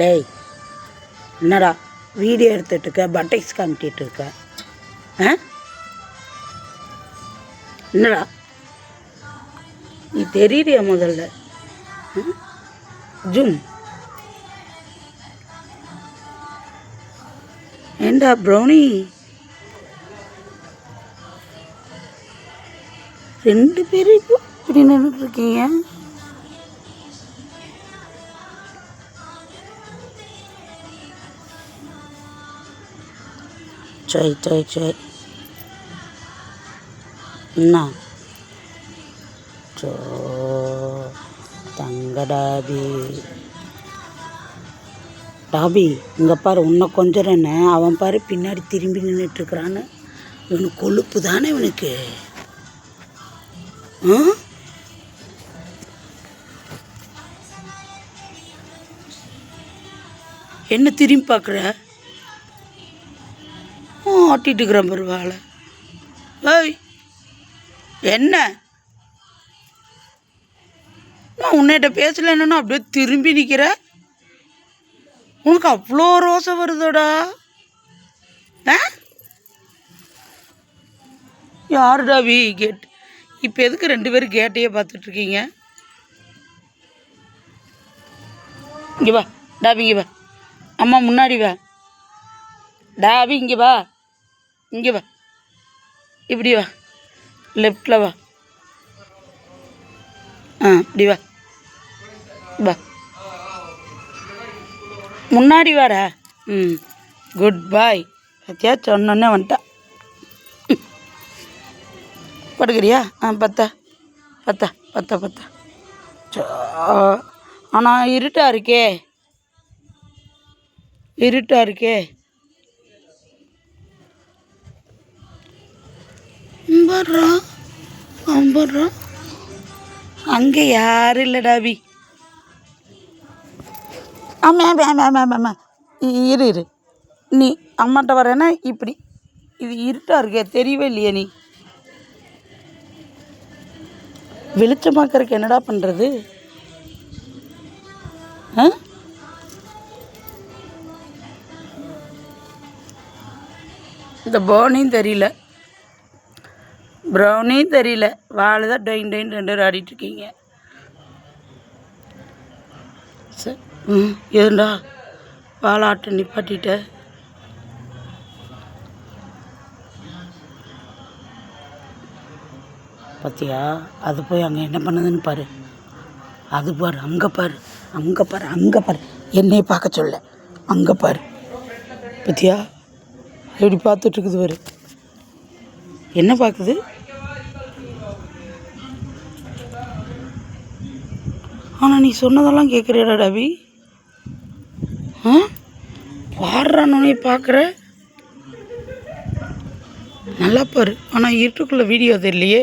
டேய் என்னடா வீடியோ எடுத்துகிட்டு இருக்க, பட்டைக்ஸ் காமிட்டிகிட்டு இருக்க? என்னடா நீ தெரியறியா முதல்ல? ஜூம் ஏண்டா ப்ரௌனி, 2 பேரும் இப்போ இப்படி நின்றுட்டுருக்கீங்க? சை என்ன சோ தங்க டாபி இங்கே பாரு, உன்னை கொஞ்சம் என்ன அவன் பாரு பின்னாடி திரும்பி நின்றுட்டுருக்குறான்னு. இவனுக்கு கொழுப்பு தானே இவனுக்கு. என்ன திரும்பி பார்க்குற? ஆட்டிட்டு இருக்கிறேன் பரவாயில்ல. ஏய் என்ன, நான் உன்னிட்ட பேசல என்னன்னா அப்படியே திரும்பி நிற்கிற. உனக்கு அவ்வளோ ரோசை வருதோடா. யாருடா கேட்? இப்போ எதுக்கு 2 பேரும் கேட்டையே பார்த்துட்ருக்கீங்க? இங்கே வா டாபி, இங்கே வா. அம்மா முன்னாடி வா டாபி, இங்கே வா, இங்கே வா, இப்படி வா, லெஃப்டில் வா, இப்படி வா, வா முன்னாடி வாடா. குட் பாய். பத்தியா சொன்னோன்னே வந்துட்டா. படுக்கிறியா? பத்தா பத்தா பத்தா பத்தா. ஆனால் இருட்டாக இருக்கே. வர்றா அங்கே யாரும் இல்லை டாபி. ஆமாம் இரு நீ அம்மாட்ட வரேன்னா இப்படி. இது இருட்டாக இருக்கே, தெரியவே இல்லையே நீ. வெளிச்சமாக்கறதுக்கு என்னடா பண்ணுறது? இந்த ப்ரௌனியும் தெரியல. வாழை தான் டொயின் 2 பேர் ஆடிட்டுருக்கீங்க. சரி ஏண்டா வாழை ஆட்டை நிப்பாட்டிட்ட? பார்த்தியா? அது போய் அங்கே என்ன பண்ணுதுன்னு பாரு. அது பாரு, அங்கே பாரு. என்னையை பார்க்க சொல்ல, அங்கே பாரு. பார்த்தியா எப்படி பார்த்துட்ருக்குது பாரு. என்ன பார்க்குது? ஆனால் நீ சொன்னதெல்லாம் கேட்குறியாடா டாபி? பாடுறானே பார்க்குற. நல்லா பாரு. ஆனால் இருட்டுக்குள்ளே வீடியோ தெரியலையே.